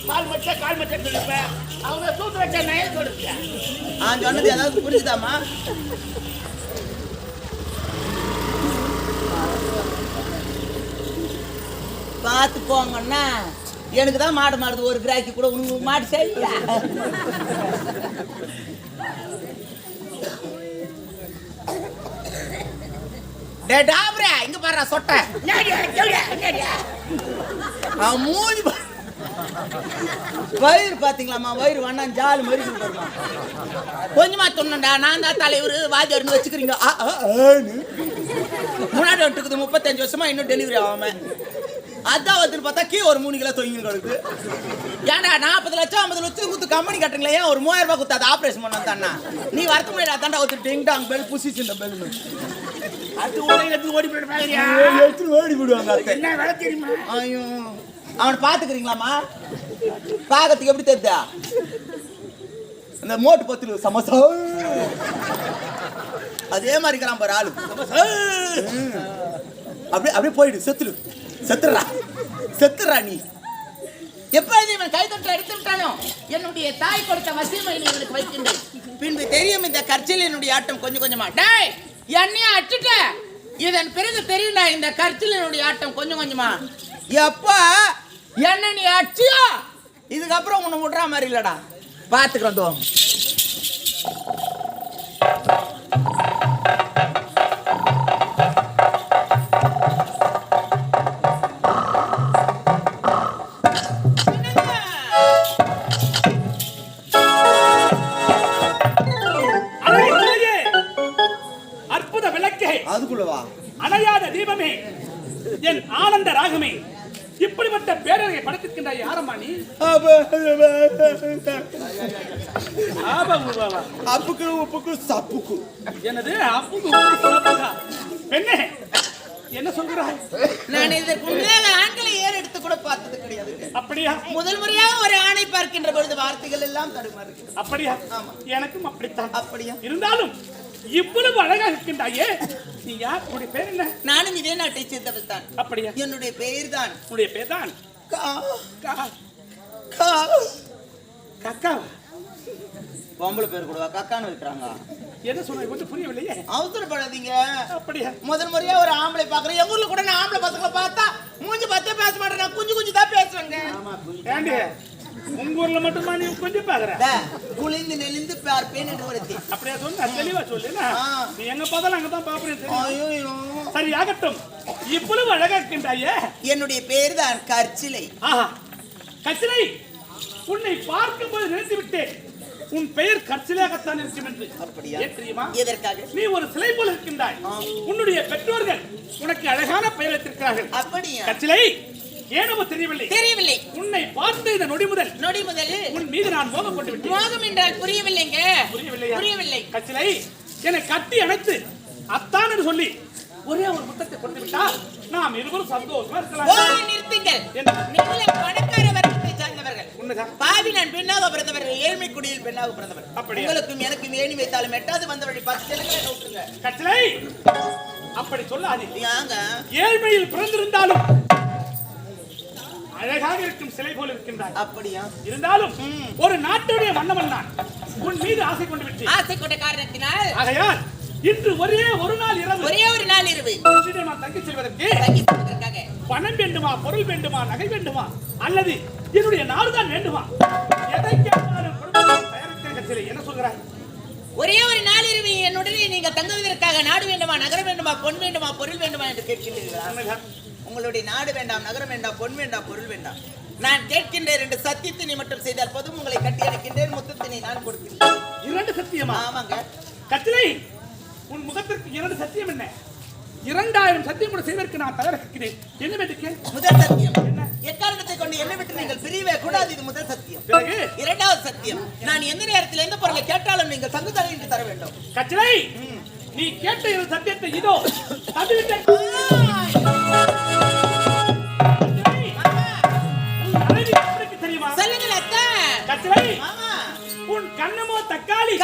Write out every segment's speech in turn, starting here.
கால் மச்ச சொல்லிப்பேன். அவங்க சூத்து வச்ச நயல் கொடுப்பேன். சொன்னது ஏதாவது புரிஞ்சுதாமா? பார்த்து போங்கன்னா எனக்கு தான் மாடு மாடுது. ஒரு கிராக்கி கூட உங்களுக்கு மாடு சரியா? இங்க பாரு சொட்டை மூஞ்சி வயிறு பாத்தீங்களாமா? வயிறு வேணா ஜாலி மாதிரி கொஞ்சமா சொன்னண்டா. நான் தான் தலைவர் வாஜர்னு வச்சுக்கிறீங்க. முன்னாடி வந்துட்டுக்குது 35 வருஷமா இன்னும் டெலிவரி ஆகாம. அதான் வந்து பார்த்தா கீ ஒரு 3 கிலோ தொங்கின்னு கிடக்கு. ஏன்டா 40 லட்சம் 50 லட்சம் குத்து கம்பெனி கட்டுங்களே, ஏன் ஒரு 3000 ரூபாய் குத்து அதை ஆப்ரேஷன் பண்ண தானே? நீ வரத்து முன்னாடி தாண்டா ஒரு டிங் டாங் பெல் புசிச்சு இந்த பெல் அது எடுத்து ஓடி போயிடுவாங்க. ஓடி போடுவாங்க. என்ன வேலை தெரியுமா? ஐயோ அவனை பாத்துக்கிறீங்களாமா? பாக்கிறதுக்கு எப்படி தெரியுதா? அந்த மோட்டு பத்துல சமோசா அதே மாதிரி இருக்கிறான் பாரு ஆளு. அப்படியே போயிடு. செத்துறா நீ. எப்பொழுது இவன் கை தொற்று எடுத்து விட்டானோ என்னுடைய தாய் கொடுத்த வசியமை இவனுக்கு வைக்கின்றேன். பின்பு தெரியும் இந்த கற்சில் என்னுடைய ஆட்டம் கொஞ்சம் கொஞ்சமா. டேய் என்னையா அச்சுட்ட, இதன் பிறகு தெரியும்டா இந்த கற்சில் என்னுடைய ஆட்டம் கொஞ்சம் கொஞ்சமா. எப்ப என்ன நீ அச்சியா, இதுக்கப்புறம் உன்னை விடுற மாதிரி இல்லடா. பாத்துக்கிறோம். அதுக்குள்ளவா அணையாத தீபமே, என் ஆனந்த ராகமே, இப்படிப்பட்ட பேரரை படைத்திருக்கின்ற யாரம்மா நீ? அப்புக்கு உப்புக்கு சப்புக்கு. என்னது அப்புக்கு சப்புக்கா? பெண்ணே என்ன சொல்கிறாய்? நான் இதற்கு முன்னாக ஆண்களை ஏறு எடுத்து கூட பார்த்தது கிடையாது. அப்படியா? முதல் முறையாக ஒரு ஆணை பார்க்கின்ற பொழுது வார்த்தைகள் எல்லாம் தடுமாறு. அப்படியா? எனக்கும் அப்படித்தான். அப்படியா? இருந்தாலும் இவ்வளவு அழகாக இருக்கின்றாயே, நீ யார்? உன்னுடைய பேர் என்ன? நானும் இதே நாட்டை சேர்ந்தவள் தான். அப்படியா? என்னுடைய பெயர் தான். உன்னுடைய பேர் தான் கக்கா. பொம்பளை பேர் கூடவா கக்கான்னு வைக்கிறாங்க? என்ன சொன்ன கொஞ்சம் புரியவில்லையே. அவசரப்படாதீங்க. அப்படியா? முதல் முறையா ஒரு ஆம்பளை பாக்குறேன். எங்க ஊர்ல கூட நான் ஆம்பளை பசங்களை பார்த்தா மூஞ்சி பார்த்தே பேச மாட்டேன். நான் குஞ்சு தான் பேசுறேங்க. ஏண்டி உங்க ஊர்ல மட்டுமா நீ கொஞ்சம் பாக்குற? குளிந்து நெளிந்து பார்ப்பேன் என்று ஒருத்தி. அப்படியே சொன்ன தெளிவா சொல்லுனா, நீ எங்க பார்த்தாலும் அங்கதான் பாக்குறேன். சரி ஆகட்டும். இவ்வளவு அழகா இருக்கின்றாயே, என்னுடைய பேர் தான் கற்சிலை. கற்சிலை, உன்னை பார்க்கும் போது நினைத்து விட்டேன் உன் பெயர் கற்சிலையாகத்தான் இருக்கும் என்று. அப்படியா? தெரியுமா எதற்காக? நீ ஒரு சிலை போல இருக்கின்றாய். உன்னுடைய பெற்றோர்கள் உனக்கு அழகான பெயர் வைத்திருக்கிறார்கள். அப்படியா? கற்சிலை, ஏனோ தெரியவில்லை. உன்னை பார்த்த இந்த நொடி முதல் உன் மீது நான் மோகம் கொண்டு விட்டேன். மோகம் என்றால் புரியவில்லைங்க. புரியவில்லை. கற்சிலை, என்னை கட்டி அணைத்து அத்தான் என்று சொல்லி ஒரே ஒரு முத்தத்தை கொடுத்து விட்டால் நாம் இருவரும் சந்தோஷமா இருக்கலாம். நிறுத்துங்கள். நீங்கள் பணக்கார வர்க்கத்தை சார்ந்தவர்கள். பாவி நான் பெண்ணாக பிறந்தவர்கள், ஏழ்மை குடியில் பெண்ணாக பிறந்தவர். உங்களுக்கும் எனக்கும் ஏணி வைத்தாலும் எட்டாவது வந்த வழி 10 செல்லுங்களை நோக்குங்க. கற்சிலை, அப்படி சொல்லாதே. ஏங்க ஏழ்மையில் பிறந்திருந்தாலும் அழகாக இருக்கும் சிலை போல இருக்கின்றார். அப்படியா? இருந்தாலும் ஒரு நாட்டுடைய மன்னவன் நான் உன் மீது ஆசை கொண்டு விட்டேன். ஆசை கொண்ட காரணத்தினால் ஆகையால் இன்று ஒரே ஒரு நாள் இரவு நான் தங்கி செல்வதற்கு பணம் வேண்டுமா, பொருள் வேண்டுமா, நகை வேண்டுமா, அல்லது என்னுடைய நாடுதான் வேண்டுமா, எதை கேட்டாலும் தயாரிக்க. என்ன சொல்கிறாய்? ஒரே ஒரு நாள் இரவு என்னுடனே நீங்க தங்குவதற்காக நாடு வேண்டுமா, நகரம் வேண்டுமா, பொன் வேண்டுமா, பொருள் வேண்டுமா என்று கேட்கிறீர்களா? உங்களுடைய நாடு வேண்டாம், நகரம் வேண்டாம், பொன் வேண்டாம், பொருள் வேண்டாம். நான் கேட்கின்றேன் 2 சத்தியத்தை நீ மட்டும் செய்தால் போதும். உங்களை கட்டி அணைக்கின்றேன். முத்தத்தினை நான் கொடுக்கிறேன். 2 சத்தியமா? ஆமாங்க. கத்திரை, உன் முகத்திற்கு 2 சத்தியம் என்ன? 2000 சத்தியம் கூட செய்வதற்கு நான் தயாரிக்கிறேன். என்னவென்று கேள். முதல் சத்தியம் என்ன? எக்காரணத்தை கொண்டு என்னை விட்டு நீங்கள் பிரியவே கூடாது. இது முதல் சத்தியம். இரண்டாவது சத்தியம், நான் எந்த நேரத்தில் எந்த பொருளை கேட்டாலும் நீங்கள் தங்குதலை என்று தர வேண்டும். கத்திரை, நீ கேட்ட 2 சத்தியத்தை இதோ தந்துவிட்டேன். உன் கண்ணமோ தக்காளி,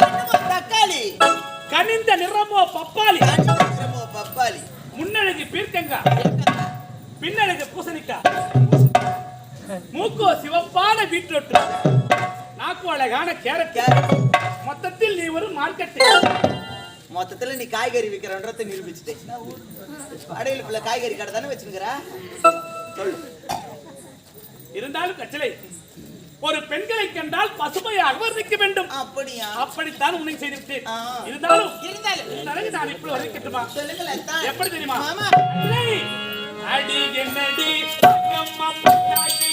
கனிந்த நிறமோ பப்பாளி, முன்னழகு பீர்க்கங்கா, பின்னழகு பூசணிக்கா, மூக்கோ சிவப்பான பீட்ரூட், நாக்கு அழகான கேரட். மொத்தத்தில் நீ ஒரு மார்க்கெட். மொத்தத்துல நீ காய்கறி விக்கிறன்றதை நிரூபிச்சுட்டே. அடையிலுக்குள்ள காய்கறி கடை தானே வச்சிருக்கிற? சொல்லு. இருந்தாலும் கச்சலை, ஒரு பெண்களை கண்டால் பசுமையாக வர்ணிக்க வேண்டும். அப்படியா? அப்படித்தான் உன்னை செய்துவிட்டேன். இருந்தாலும் நான் இப்படி வர்ணிக்கட்டுமா? சொல்லுங்களேன். எப்படி தெரியுமா? மாமா அடி என்னடி அம்மா பட்டாக்கி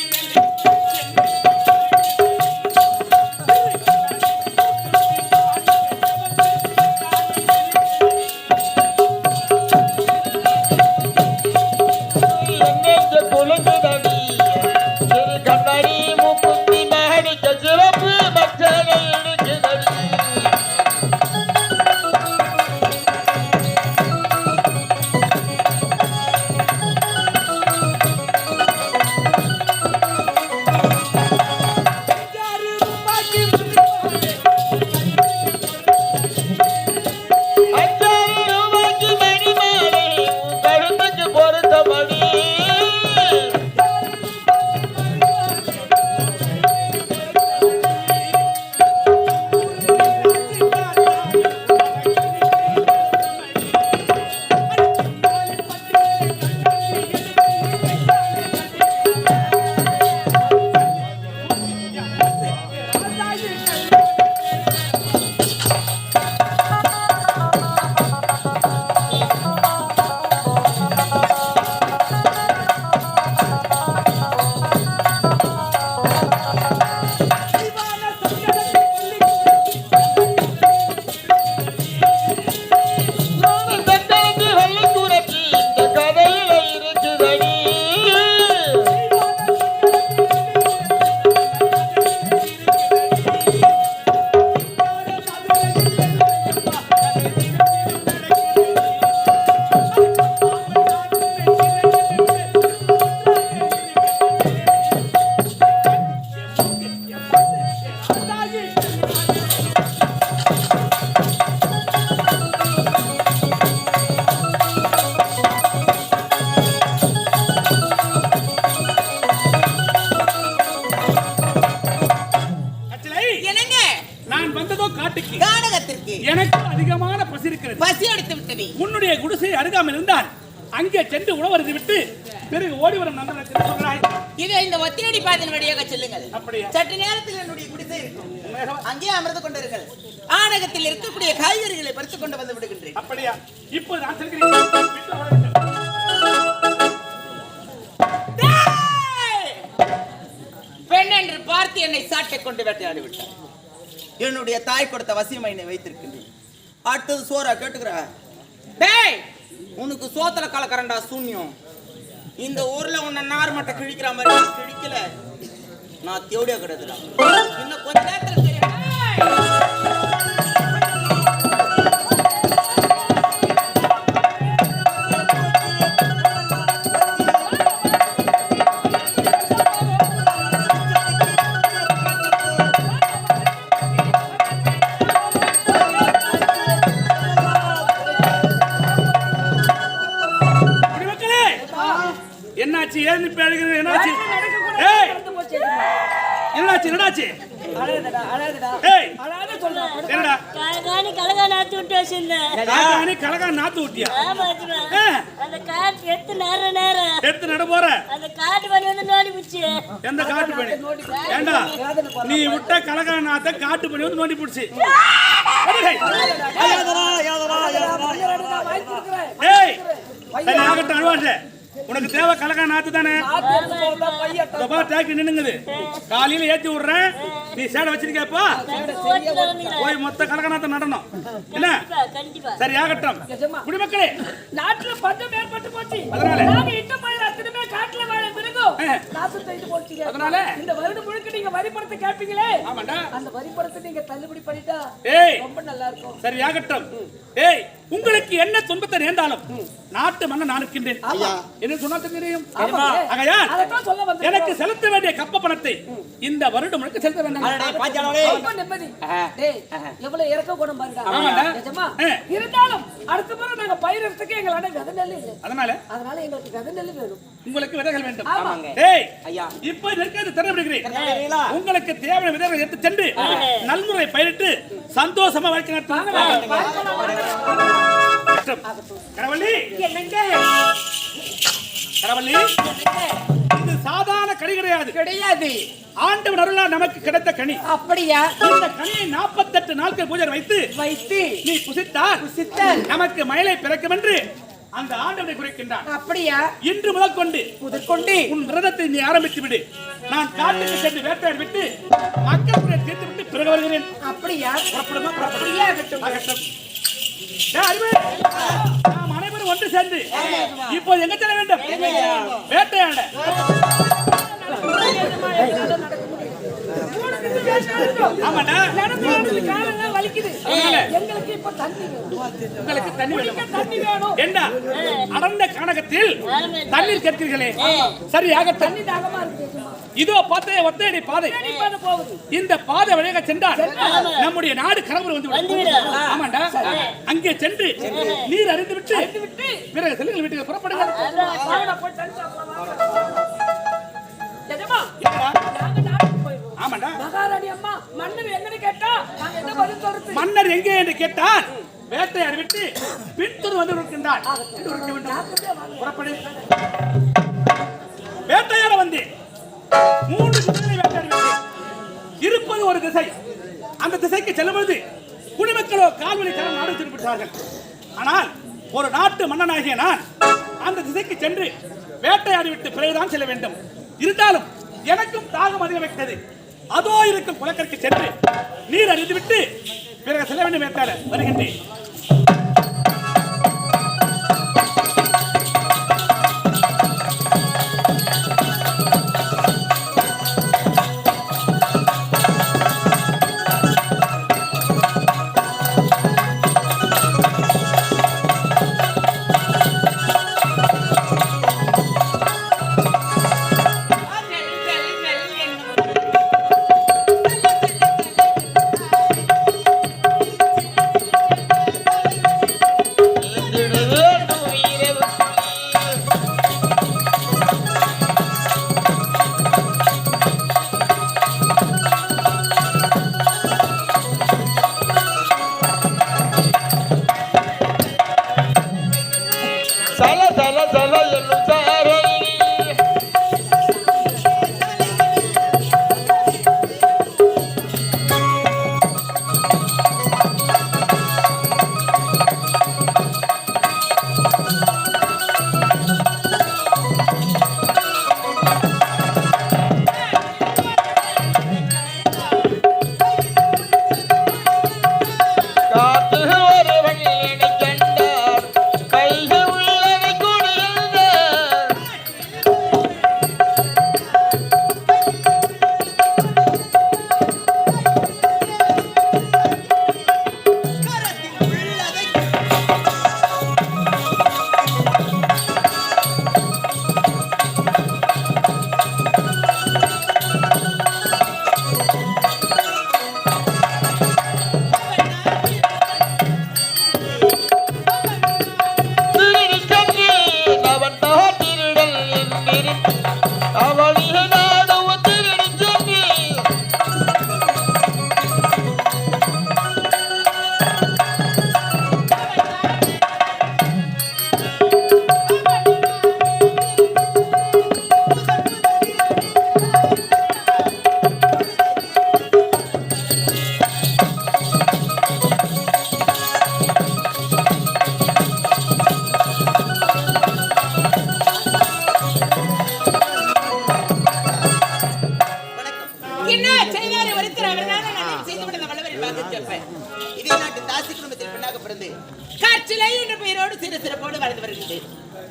எனக்கு அதிகமான பசி இருக்கிறது. பசி எடுத்து விட்டது. உன்னுடைய குடிசை அருகாமல் இருந்தால் அங்கே சென்று உணவருந்தி விட்டு பிறகு ஓடி வரும் நண்பர்களுக்கு சொல்றாய். இதை இந்த ஒத்தியடி பாதையின் வழியாக செல்லுங்கள். அப்படியா? சற்று நேரத்தில் என்னுடைய குடிசை இருக்கும். அங்கே அமர்ந்து கொண்டிருங்கள். ஆனகத்தில் இருக்கக்கூடிய காய்கறிகளை பறித்துக் கொண்டு வந்து விடுகின்றேன். அப்படியா? இப்போது நான் செல்கிறேன். பெண் என்று பார்த்து என்னை சாட்டை கொண்டு வேட்டையாடி விட்டார். என்னுடைய தாய் கொடுத்த வசியமைனை வைத்திருக்கின்றேன். அடுத்தது சோறா கேட்டுக்கிற? டேய், உனக்கு சோத்துல கலக்கறண்டா சூன்யம். இந்த ஊர்ல உன்னை நார் மட்டை கிழிக்கிற மாதிரி கிழிக்கல, நான் தேவடியா கிடையாதுடா. இன்னும் கொஞ்ச நேரத்துல தெரியும். என்னாச்சு? ஏன் இப்ப அழுகுற? என்னாச்சு? ஏய், என்னாச்சு? என்னடாச்சு? ஏய், என்னடா? காணி கலகா நாத்து விட்டு வச்சிருந்தேன். காணி கலகா நாத்து விட்டியா? ஆமாச்சுமா. அந்த காட்டு எடுத்து எடுத்து நட போற. அந்த காட்டு பண்ணி வந்து நோண்டி பிடிச்சு. எந்த காட்டு பண்ணி? ஏண்டா நீ விட்ட கலகா நாத்த காட்டு பண்ணி வந்து நோண்டி பிடிச்சு. ஏய், சரி ஆகட்டும், அழுவாசே. உனக்கு தேவை கலகா நாத்து தானே? நின்னுங்குது. காலையில ஏத்தி விடுறேன். நீ சேடை வச்சிருக்கப்பா, போய் மொத்த கலகா நாத்த நடணும். என்ன? சரி ஆகட்டும். குடிமக்களே, நாட்டுல பஞ்சம் ஏற்பட்டு போச்சு. அதனால நாங்க இட்ட பயிர் அத்தனை காட்டுல வாழ பிறகும் நாசம் செய்து போச்சீங்க. அதனால இந்த வருடம் முழுக்க நீங்க வரி பணத்தை கேட்பீங்களே, ஆமாண்டா, அந்த வரி பணத்தை நீங்க தள்ளுபடி பண்ணிட்டா ஏய் ரொம்ப நல்லா இருக்கும். சரி ஆகட்டும். ஏய், உங்களுக்கு என்ன துன்பத்தை நேர்ந்தாலும் நாட்டு மன்னன் நான் இருக்கின்றேன். என்ன சொன்னா தெரியும்? ஆகையால் அதத்தான் சொல்ல வந்தேன். எனக்கு செலுத்த வேண்டிய கப்ப பணத்தை இந்த வருடம் முழுக்க செலுத்த வேண்டாம். ரொம்ப நிம்மதி. டேய், எவ்வளவு இறக்க குணம் பாருடா. ஆமாடா. நிஜமா? இருந்தாலும் அடுத்த முறை நாங்க பயிரிடறதுக்கு எங்களால விதை நெல் இல்லை. அதனால எங்களுக்கு விதை நெல் வேணும். உங்களுக்கு விதைகள் வேண்டும். ஆமாங்க. டேய் இப்ப இருக்கிறது திறமைப்படுகிறேன். உங்களுக்கு தேவையான விதைகளை எடுத்து சென்று நல்முறை பயிரிட்டு சந்தோஷமா வாழ்க்கை நடத்துவாங்க. கரவள்ளி கரவள்ளி, இது சாதாரண கனி கிடையாது. ஆண்டவன் அருளால் நமக்கு கிடைத்த கனி. அப்படியா? இந்த கனியை 48 நாட்கள் பூஜை வைத்து நீ புசித்தால் நமக்கு மயிலை பிறக்கும் என்று அந்த ஆண்டவனை குறிக்கின்றான். அப்படியா? இன்று முதல் கொண்டு உன் விரதத்தை நீ ஆரம்பித்து விடு. நான் காட்டுக்கு சென்று வேட்டையாடி விட்டு மக்கள் குறையை தீர்த்து விட்டு பிறகு வருகிறேன். அப்படியா? புறப்படுமா? அப்படியே ஆகட்டும். நாம் அனைவரும் ஒன்று சேர்ந்து இப்போது எங்க செல்ல வேண்டும்? வேட்டையாட. ஆமாடா, காலெல்லாம் வலிக்குது. எங்களுக்கு இப்ப தண்ணி வேணும். உங்களுக்கு தண்ணி தண்ணி வேணும். என்ன அடர்ந்த கானகத்தில் தண்ணீர் கேட்கிறீர்களே, சரியாக தண்ணி தாகமா இருக்கு. இதோ ஒத்தையடி பாதை போகுது. இந்த பாதை வழியாக சென்றால் நம்முடைய நாடு கடவுள் வந்து ஆமாண்டா, அங்கே சென்று நீர் அறிந்து விட்டு பிறகு செல்லுங்கள், வீட்டுக்கு புறப்படுங்கள். ஆமாண்டா, மகாராணி அம்மா, மன்னர் எங்கன்னு கேட்டா நாங்க என்ன பதில் சொல்றது? மன்னர் எங்கே என்று கேட்டால் வேட்டையாடி விட்டு பின்தொரு வந்து இருக்கின்றார். புறப்படு. வேட்டையாட வந்து 3 திசைகளை வேட்டையாடி விட்டு இருப்பது ஒரு திசை. அந்த திசைக்கு செல்லும்போது குடிமக்களோ கால்வழி தரம் நாடு திரும்பிட்டார்கள். ஆனால் ஒரு நாட்டு மன்னனாகிய நான் அந்த திசைக்கு சென்று வேட்டையாடி விட்டு பிறகுதான் செல்ல வேண்டும். இருந்தாலும் எனக்கும் தாகம் அதிகரிக்கிறது. அதோ இருக்கும் குளக்கரைக்கு சென்று நீர் அறிந்து விட்டு பிறகு செல்ல வேண்டும். வேட்டையாட வருகின்றேன்.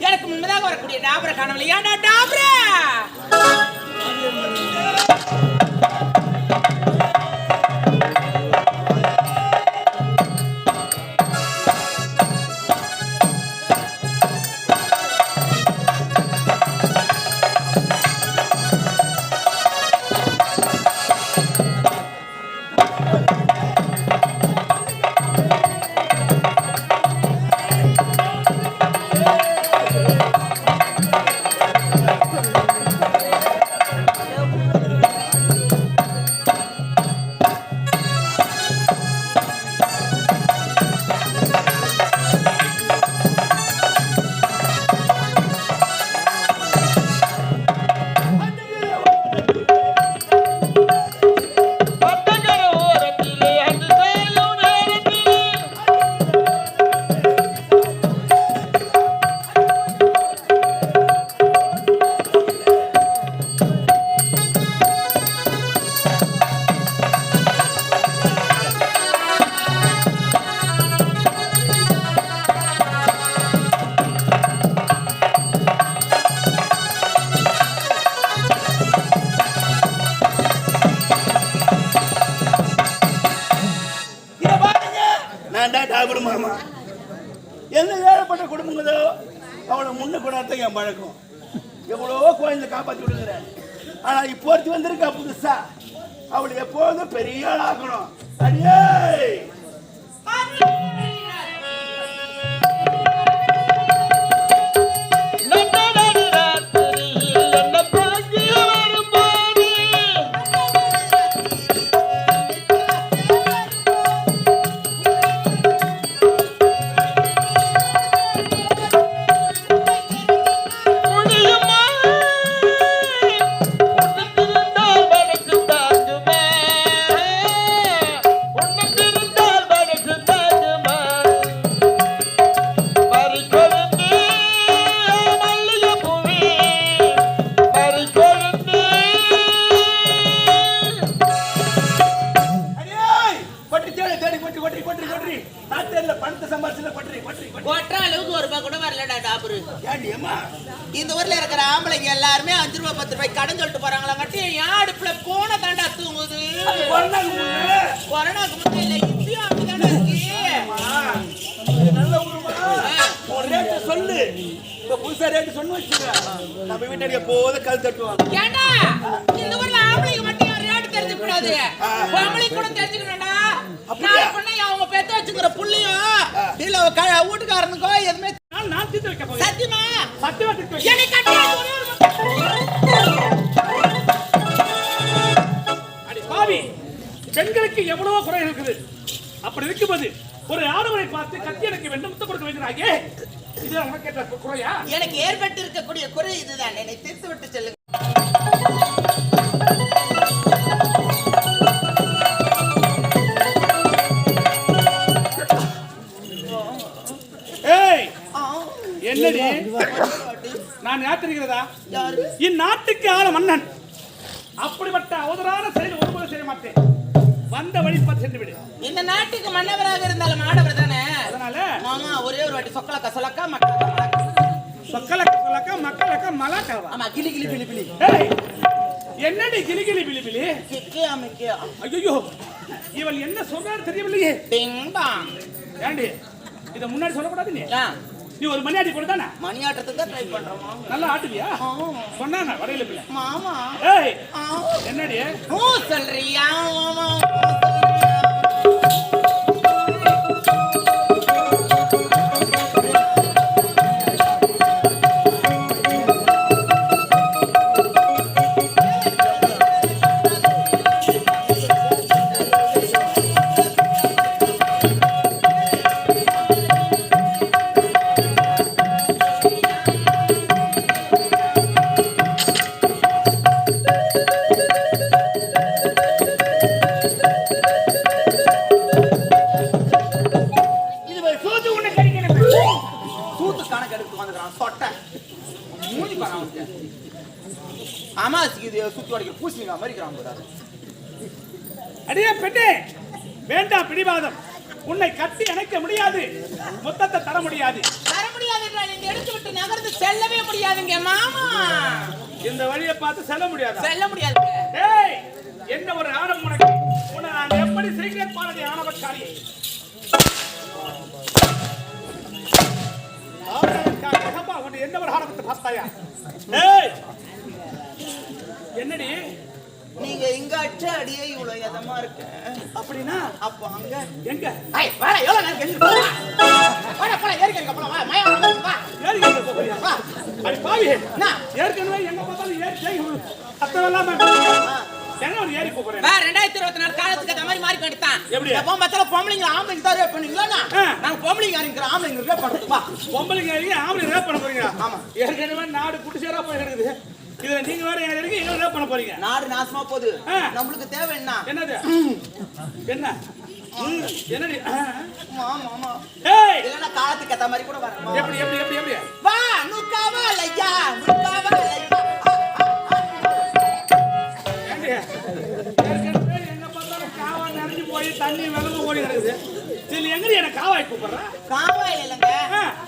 எனக்கு முன்னதாக வரக்கூடிய டாபரை காணவில்லையா? டாபரா அவளை முன்ன கொண்டாடுறதுக்கு என் பழக்கம். எவ்வளவோ குழந்தை காப்பாற்றி விடுங்கிறேன். ஆனா இப்போ ஒருத்தி வந்திருக்கா புதுசா. அவளை எப்போதும் பெரிய ஆளாக்கணும். அடியே இந்த ஊர்ல இருக்கிற ஆம்பளைங்க எல்லாருமே 5 ரூபாய் 10 ரூபாய் கடன் சொல்லிட்டு போறாங்களா கட்டி என் அடுப்புல போன தாண்டா தூங்குது. கொரோனாக்கு முன்னாடி இல்ல இப்பயும் அப்படிதானே இருக்கு. சொல்லு புதுசா ரேட்டு சொன்னு வச்சுக்க. நம்ம வீட்டுக்கு எப்போதும் கல் தட்டுவாங்க. ஏண்டா இந்த ஊர்ல ஆம்பளைங்க மட்டும் ரேட்டு தெரிஞ்சுக்க கூடாது, ஆம்பளைங்க கூட தெரிஞ்சுக்கணும்டா. நான் பண்ண அவங்க பெத்த வச்சுக்கிற புள்ளையும் இல்ல வீட்டுக்காரனுக்கோ எதுவுமே நான் தீர்த்து வைக்க போறேன். சத்தியமா சத்தியமா தீர்த்து வைக்க. என்னை கட்டி அடி பாவி, பெண்களுக்கு எவ்வளவோ குறை இருக்குது. அப்படி இருக்கும்போது ஒரு ஆடவரை பார்த்து கத்தி எனக்கு வேண்டும் முத்த கொடுக்க வைக்கிறாங்க. இது உனக்கு கேட்ட குறையா? எனக்கு ஏற்பட்டு இருக்கக்கூடிய குறை இதுதான். என்னை தீர்த்து விட்டு செல்லுங்க. என்னடி நான் யாத்திருக்கிறதா? இந்நாட்டுக்கு ஆள மன்னன். அப்படிப்பட்ட அவதரான செயல் ஒருபோது செய்ய மாட்டேன். வந்த வழி பார்த்து சென்று விடு. இந்த நாட்டுக்கு மன்னவராக இருந்தாலும் ஆடவர் தானே. அதனால மாமா ஒரே ஒரு வாட்டி சொக்கலக்கா சொல்லக்கா மக்களக்கா சொக்கலக்கா சொல்லக்கா மக்களக்கா மலாக்காவா? ஆமா கிளி கிளி பிளி பிளி. என்னடி கிளி கிளி பிளி பிளி? கிக்கியா மிக்கியா. ஐயோ இவள் என்ன சொல்றாரு தெரியவில்லையே. டிங் டாங். ஏண்டி இத முன்னாடி சொல்லக்கூடாது நீ? நீ ஒரு மணி ஆட்டி போடுதானே? மணி ஆட்டத்துக்கு தான் ட்ரை பண்றோமா? நல்லா ஆட்டுவியா? சொன்னானே வரையில பிள்ளை. மாமா ஏய் என்னடி ஓ சொல்றியா மாமா? அடியே பெண்ணே, வேண்டாம் பிடிவாதம். உன்னை கட்டி அணைக்க முடியாது, மொத்தத்தை தர முடியாது. தர முடியாது என்றால் இந்த எடுத்து விட்டு நகர்ந்து செல்லவே முடியாதுங்க மாமா. இந்த வழியை பார்த்து செல்ல முடியாது. செல்ல முடியாது. ஏய் என்ன ஒரு ஆணவம் உனக்கு? உன்னை நான் எப்படி செய்கிறேன் பாருங்க ஆணவக்காரி. உன்னை என்ன ஒரு ஆணவத்தை பார்த்தாயா? ஏய் என்னடி நீங்க இங்க அடிச்ச அடியே இவ்வளவு எதமா இருக்கு அப்படின்னா? அப்ப அங்க எங்க? ஐய் வாடா எவ்வளவு நேரம் கெஞ்சு போடா. வாடா போடா ஏறிக்க போலாம். வா மயா வா. ஏறிக்க போறியா? வா. அடி பாவி. என்ன? ஏற்கனவே எங்க பார்த்தாலும் ஏறி ஜெய் அத்தவெல்லாம் என்ன ஒரு ஏறி போறேன். வா 2024 காலத்துக்கு அந்த மாதிரி மாறி பண்ணிட்டான். எப்படி? எப்போ மத்தல பொம்பளைங்க ஆம்பளைங்க தான் ரேப் பண்ணீங்களா? நாங்க பொம்பளைங்க அறிங்கற ஆம்பளைங்க ரேப் பண்றது. வா பொம்பளைங்க அறிங்க ஆம்பளைங்க ரேப் பண்ண போறீங்க. ஆமா. ஏற்கனவே நாடு குட்டிசேரா போய் இருக்குது. இதுல நீங்க வேற என்ன இருக்கு? இன்னும் ரேப் பண்ண போறீங்க. நாடு நாசமா போகுது. நமக்கு தேவை என்ன? என்னது? என்ன? என்னடி? மாமா. ஏய் இல்லனா காலத்துக்கு ஏத்த மாதிரி கூட வரணும். எப்படி எப்படி எப்படி எப்படி? வா நுக்காவா லையா நுக்காவா லையா. ஏண்டி? ஏற்கனவே எங்க பார்த்தாலும் காவா நிறைஞ்சு போய் தண்ணி வெள்ளம் ஓடி கிடக்குது. இதுல எங்கடி என்ன காவாய் கூப்பிடுற? காவாய் இல்லங்க.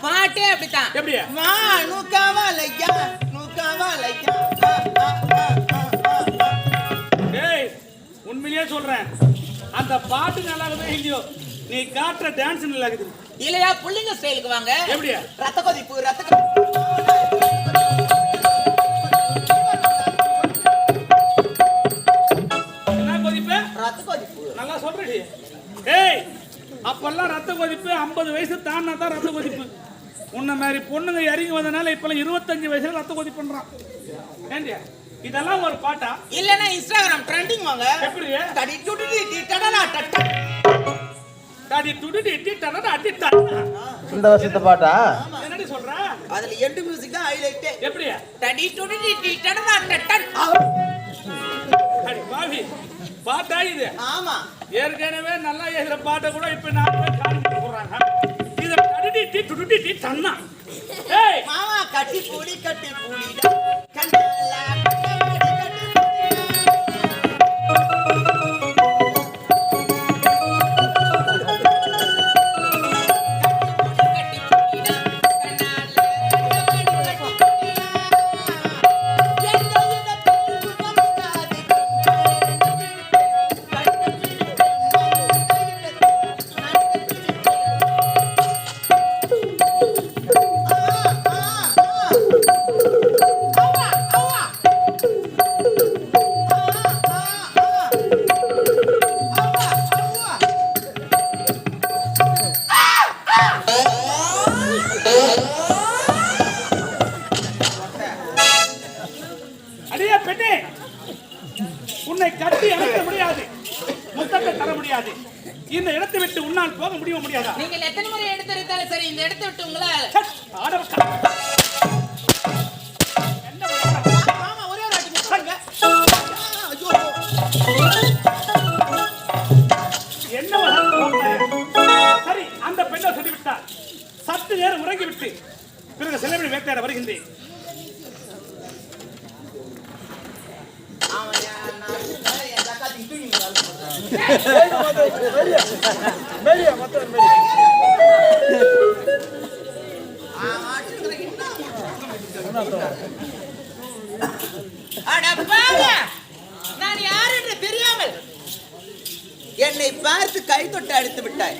பாட்டே அப்படிதான். எப்படி? வா நுக்காவா லையா நுக்காவா லையா. ஏய் உண்மையிலேயே சொல்றேன், அந்த பாட்டு நல்லா இருக்குதோ இல்லையோ, நீ காட்டுற டான்ஸ் நல்லா இருக்குது. இல்லையா புள்ளிங்க ஸ்டைலுக்கு வாங்க. எப்படி? ரத்த கொதிப்பு ரத்த நான் சொல்றேன். ஏய், அப்பெல்லாம் ரத்த கொதிப்பு 50 வயசு தாண்டா தான் ரத்த கொதிப்பு. உன்ன மாதிரி பொண்ணுங்க இறங்கி வந்தனால இப்பெல்லாம் 25 வயசுல ரத்த கொதிப்பு பண்றான். ஏண்டியா இதெல்லாம் ஒரு பாட்டா? இல்லனா இன்ஸ்டாகிராம் ட்ரெண்டிங் வாங்க. எப்படி? தடி டுடி டி டடடா டட்ட. தடி டுடி டி டடடா டி டடடா. இந்த வருஷத்து பாட்டா? என்னடி சொல்ற? அதுல எண்ட் மியூசிக் தான் ஹைலைட். எப்படி? தடி டுடி டி டடடா டட்ட. அடி பாவி. பாட்டா இது? ஆமா. ஏற்கனவே நல்லா எழுதுற பாட்டை கூட இப்ப 4 பேர் கால் போடுறாங்க. இது தடி டி டுடி டி டன்னா. ஏய் மாமா கட்டி பூடி கண்டலா அடியே பெண்ணே, உன்னை கட்டி அணைக்க முடியாது, முத்தத்தை தர முடியாது. இந்த இடத்தை விட்டு உன்னால் போக முடியாதா? நீங்கள் எத்தனை முறை எடுத்திருந்தாலும் சரி இந்த இடத்தை விட்டு உங்களால மாமா ஒரே ஒரு வாட்டி முத்துங்க. ஐயோ என்ன சரி, அந்த பெண்ணை சொல்லிவிட்டார். சற்று நேரம் உறங்கிவிட்டு பிறகு செலவிட வேட்டையாட வருகின்றேன். நான் யார் என்று தெரியாமல் என்னை பார்த்து கை தொட்டு அடித்து விட்டாய்.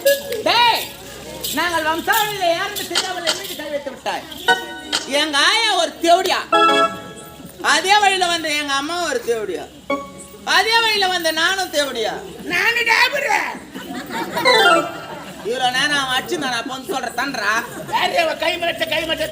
நாங்கள் வம்சாவளியில யார் என்று தெரியாமல் என்னை கை வைத்து விட்டாய். எங்க ஆயா ஒரு தேவடியா, அதே வழியில வந்த எங்க அம்மா ஒரு தேவடியா, அதே வழியில வந்த நானும் தேவடியா. நானும் இவ்வளவு நேரம் அவன் அடிச்சு நான் அப்ப வந்து சொல்ற தன்றா கை மட்ட